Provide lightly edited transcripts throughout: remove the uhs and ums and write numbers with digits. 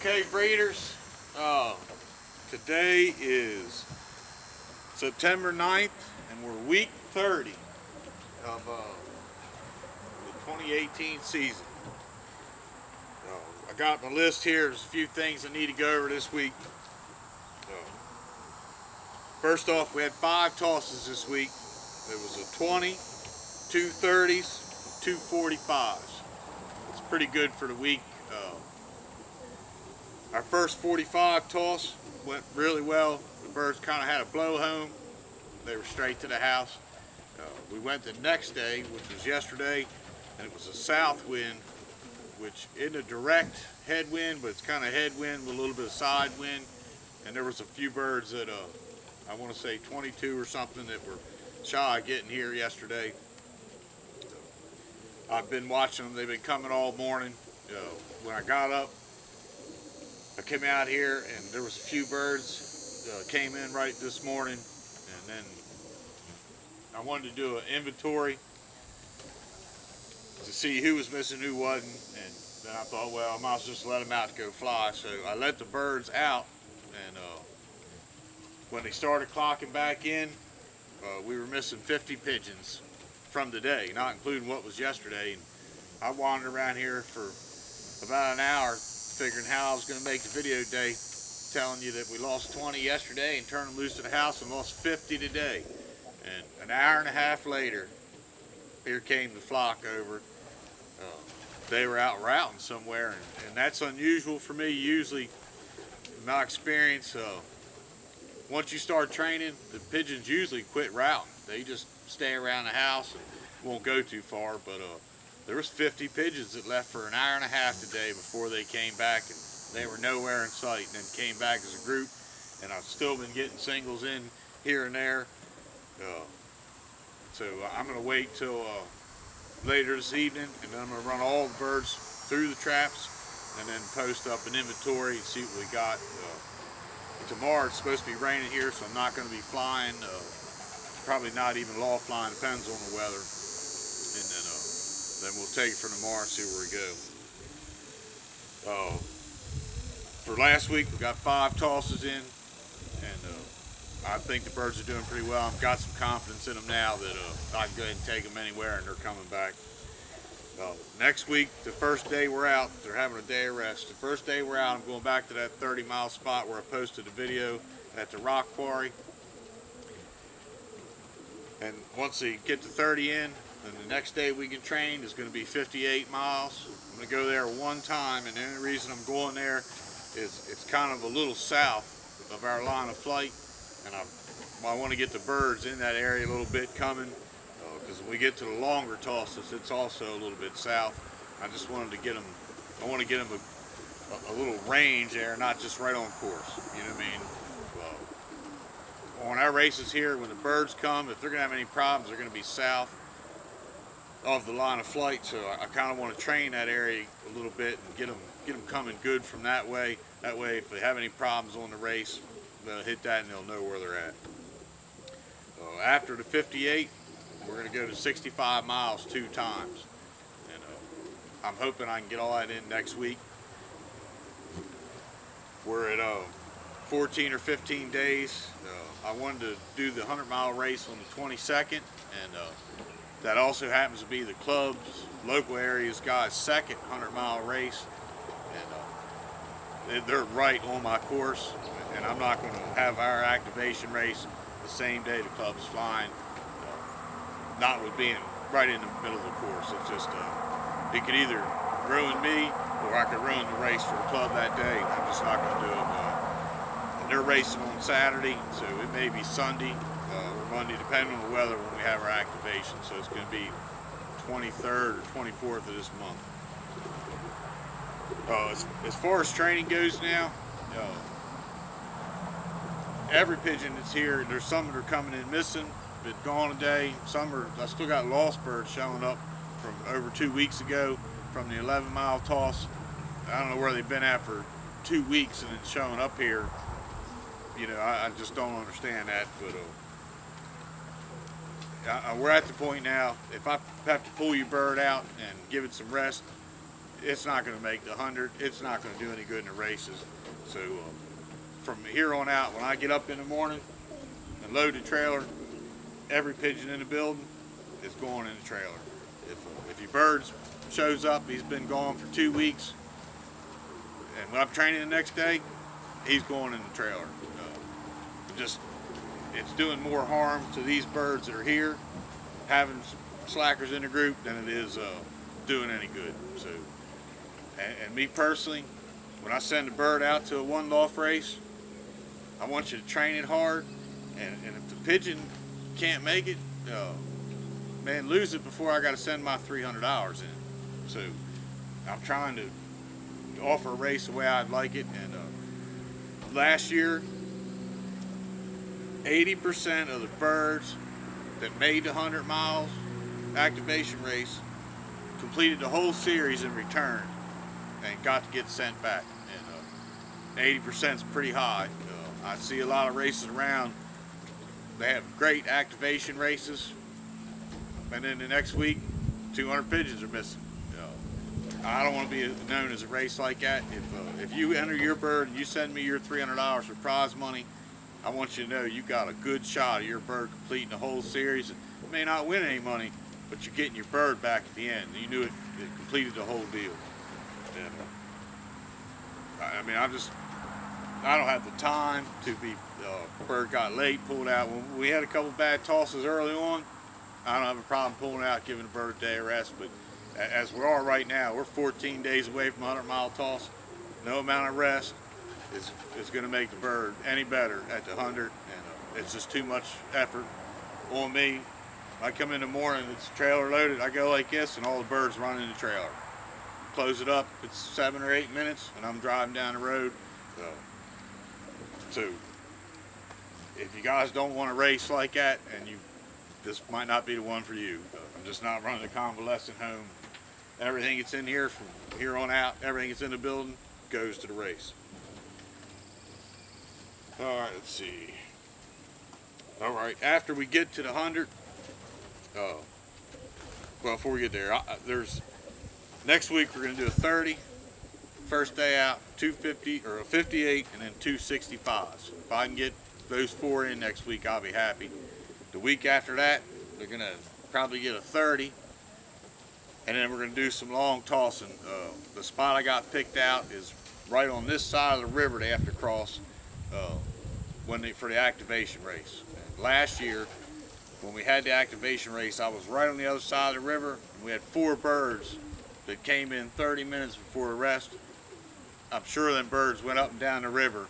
Okay, breeders, today is September 9th, and we're week 30 of the 2018 season. I got my list here. There's a few things I need to go over this week. First off, we had 5 tosses this week. There was a 20, 2 30s, 2 45s. It's pretty good for the week. Our first 45 toss went really well. The birds kind of had a blow home. They were straight to the house. We went the next day, which was yesterday, and it was a south wind, which isn't a direct headwind, but it's kind of headwind with a little bit of side wind. And there was a few birds that, I want to say 22 or something, that were shy of getting here yesterday. I've been watching them. They've been coming all morning. When I got up, I came out here and there was a few birds came in right this morning, and then I wanted to do an inventory to see who was missing, who wasn't, and then I thought, well, I might as well just let them out to go fly. So I let the birds out, and when they started clocking back in, we were missing 50 pigeons from the day, not including what was yesterday. And I wandered around here for about an hour figuring how I was going to make the video today, telling you that we lost 20 yesterday and turned them loose to the house and lost 50 today. And an hour and a half later, here came the flock over. They were out routing somewhere, and that's unusual for me. Usually, in my experience, once you start training, the pigeons usually quit routing. They just stay around the house and won't go too far. But there was 50 pigeons that left for an hour and a half today before they came back, and they were nowhere in sight, and then came back as a group. And I've still been getting singles in here and there. So I'm going to wait till later this evening, and then I'm going to run all the birds through the traps and then post up an inventory and see what we got. Tomorrow it's supposed to be raining here, so I'm not going to be flying. Probably not even law flying, depends on the weather. And then we'll take it from tomorrow and see where we go. For last week, we got 5 tosses in, and I think the birds are doing pretty well. I've got some confidence in them now that I can go ahead and take them anywhere, and they're coming back. Next week, the first day we're out, they're having a day of rest. The first day we're out, I'm going back to that 30-mile spot where I posted the video at the rock quarry. And once they get to 30 in, then the next day we can train is going to be 58 miles. I'm going to go there one time, and the only reason I'm going there is it's kind of a little south of our line of flight, and I want to get the birds in that area a little bit coming, because when we get to the longer tosses, it's also a little bit south. I just wanted to get them, I want to get them a little range there, not just right on course, you know what I mean? On our races here, when the birds come, if they're going to have any problems, they're going to be south of the line of flight. So I kind of want to train that area a little bit and get them coming good from that way. That way, if they have any problems on the race, they'll hit that and they'll know where they're at. After the 58, we're going to go to 65 miles 2 times. And I'm hoping I can get all that in next week. We're at 14 or 15 days. I wanted to do the 100-mile race on the 22nd, and that also happens to be the club's local area's guy's second 100-mile race, and they're right on my course, and I'm not going to have our activation race the same day the club's flying, not with being right in the middle of the course. It's just, it could either ruin me or I could ruin the race for the club that day. I'm just not going to do it. They're racing on Saturday, so it may be Sunday or Monday, depending on the weather when we have our activation. So it's going to be 23rd or 24th of this month. As far as training goes now, every pigeon that's here, there's some that are coming in missing, been gone a day. Some are, I still got lost birds showing up from over 2 weeks ago from the 11-mile toss. I don't know where they've been at for 2 weeks and then showing up here. You know, I just don't understand that, but we're at the point now, if I have to pull your bird out and give it some rest, it's not going to make the 100. It's not going to do any good in the races. So from here on out, when I get up in the morning and load the trailer, every pigeon in the building is going in the trailer. If your bird shows up, he's been gone for 2 weeks, and when I'm training the next day, he's going in the trailer. It's doing more harm to these birds that are here, having slackers in the group, than it is doing any good. So, and me personally, when I send a bird out to a one loft race, I want you to train it hard, and if the pigeon can't make it, man, lose it before I got to send my 300 hours in. So I'm trying to offer a race the way I'd like it. And last year, 80% of the birds that made the 100 miles activation race completed the whole series and returned and got to get sent back. And 80% is pretty high. I see a lot of races around. They have great activation races, and then the next week 200 pigeons are missing. I don't want to be known as a race like that. If you enter your bird and you send me your $300 for prize money, I want you to know you got a good shot of your bird completing the whole series. It may not win any money, but you're getting your bird back at the end. You knew it completed the whole deal. And, I mean, I don't have the time to be, bird got late, pulled out. When we had a couple bad tosses early on, I don't have a problem pulling out, giving the bird a day of rest. But as we are right now, we're 14 days away from a 100-mile toss. No amount of rest is going to make the bird any better at the 100, and it's just too much effort on me. I come in the morning, it's trailer loaded, I go like this, and all the birds run in the trailer. Close it up, it's 7 or 8 minutes, and I'm driving down the road. So if you guys don't want to race like that, and this might not be the one for you. I'm just not running a convalescent home. Everything that's in here from here on out, everything that's in the building goes to the race. All right, let's see. All right, after we get to the 100, well, before we get there, next week we're going to do a 30, first day out, 250 or a 58, and then 265s. If I can get those 4 in next week, I'll be happy. The week after that, they're going to probably get a 30, and then we're going to do some long tossing. The spot I got picked out is right on this side of the river they have to cross for the activation race. And last year, when we had the activation race, I was right on the other side of the river, and we had 4 birds that came in 30 minutes before the rest. I'm sure them birds went up and down the river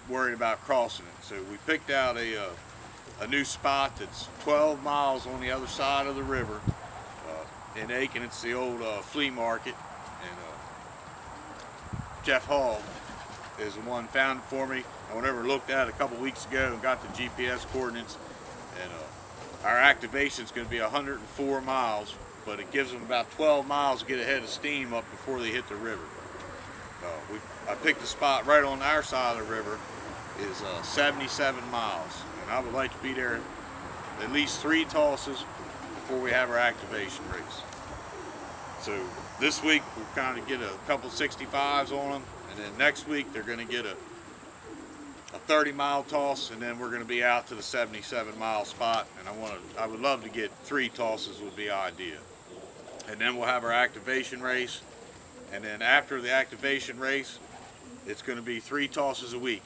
worried about crossing it. So we picked out a new spot that's 12 miles on the other side of the river in Aiken. It's the old flea market, and Jeff Hall is the one found it for me. I went over and looked at it a couple weeks ago and got the GPS coordinates, and our activation is going to be 104 miles, but it gives them about 12 miles to get ahead of steam up before they hit the river. I picked the spot right on our side of the river is 77 miles, and I would like to be there at least 3 tosses before we have our activation race. So this week we'll kind of get a couple 65s on them, and then next week they're going to get a 30-mile toss, and then we're going to be out to the 77-mile spot. And I would love to get 3 tosses would be ideal. And then we'll have our activation race, and then after the activation race, it's going to be 3 tosses a week: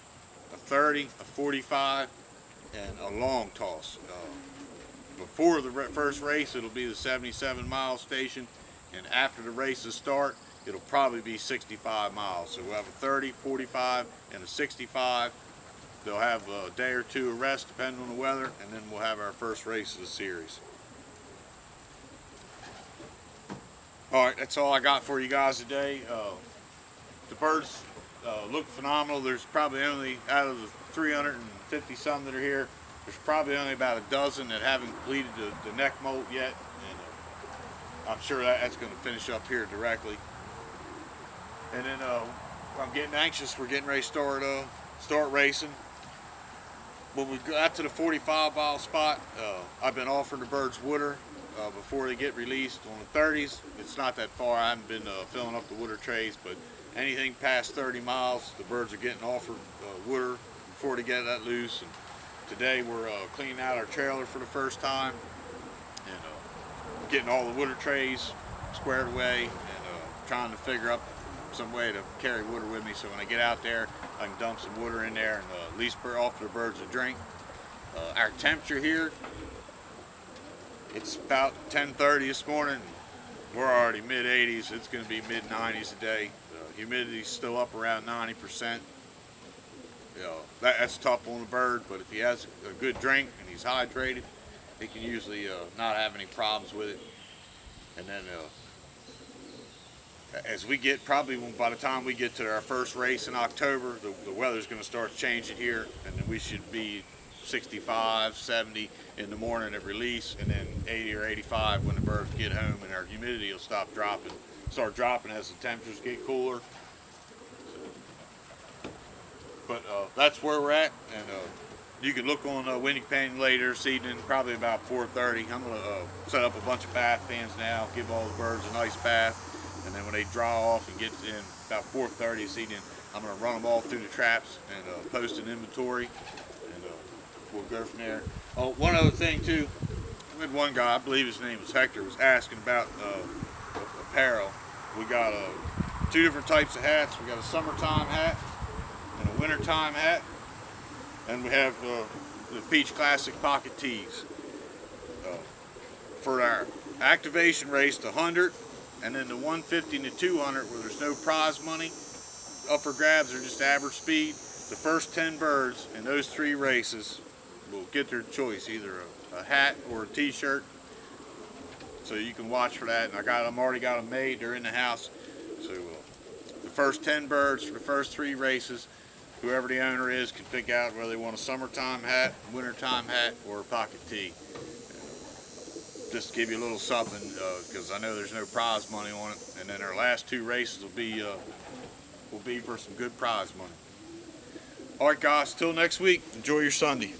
a 30, a 45, and a long toss. Before the first race, it'll be the 77-mile station, and after the races start, it'll probably be 65 miles. So we'll have a 30, 45, and a 65. They'll have a day or 2 of rest depending on the weather, and then we'll have our first race of the series. All right, that's all I got for you guys today. The birds look phenomenal. There's probably only, out of the 350 some that are here, there's probably only about a dozen that haven't completed the neck molt yet, and I'm sure that's going to finish up here directly. And then I'm getting anxious. We're getting ready to start racing. When we got to the 45-mile spot, I've been offering the birds water before they get released. On the 30s, it's not that far. I haven't been filling up the water trays, but anything past 30 miles, the birds are getting offered water before they get that loose. And today we're cleaning out our trailer for the first time and getting all the water trays squared away and trying to figure out some way to carry water with me so when I get out there I can dump some water in there and at least offer the birds a drink. Our temperature here, it's about 10:30 this morning. We're already mid 80s. It's going to be mid 90s today. Humidity's still up around 90%. That's tough on the bird, but if he has a good drink and he's hydrated, he can usually not have any problems with it. And then as we get, probably by the time we get to our first race in October, the weather's going to start changing here, and then we should be 65, 70 in the morning at release, and then 80 or 85 when the birds get home, and our humidity will start dropping as the temperatures get cooler. But that's where we're at, and you can look on Windy Canyon later this evening, probably about 4:30. I'm going to set up a bunch of bath pans now, give all the birds a nice bath, and then when they dry off and get in about 4:30 this evening, I'm going to run them all through the traps and post an inventory, and we'll go from there. Oh, one other thing too, I had one guy, I believe his name was Hector, was asking about apparel. We got 2 different types of hats. We got a summertime hat and a wintertime hat, and we have the Peach Classic pocket tees. For our activation race, the 100, and then the 150 and the 200, where there's no prize money up for grabs, or just average speed, the first 10 birds in those 3 races will get their choice, either a hat or a t-shirt. So you can watch for that, and I'm already got them made. They're in the house. So the first 10 birds for the first 3 races, whoever the owner is can pick out whether they want a summertime hat, wintertime hat, or a pocket tee. Just to give you a little something, because I know there's no prize money on it. And then our last 2 races will be for some good prize money. All right, guys. Till next week. Enjoy your Sunday.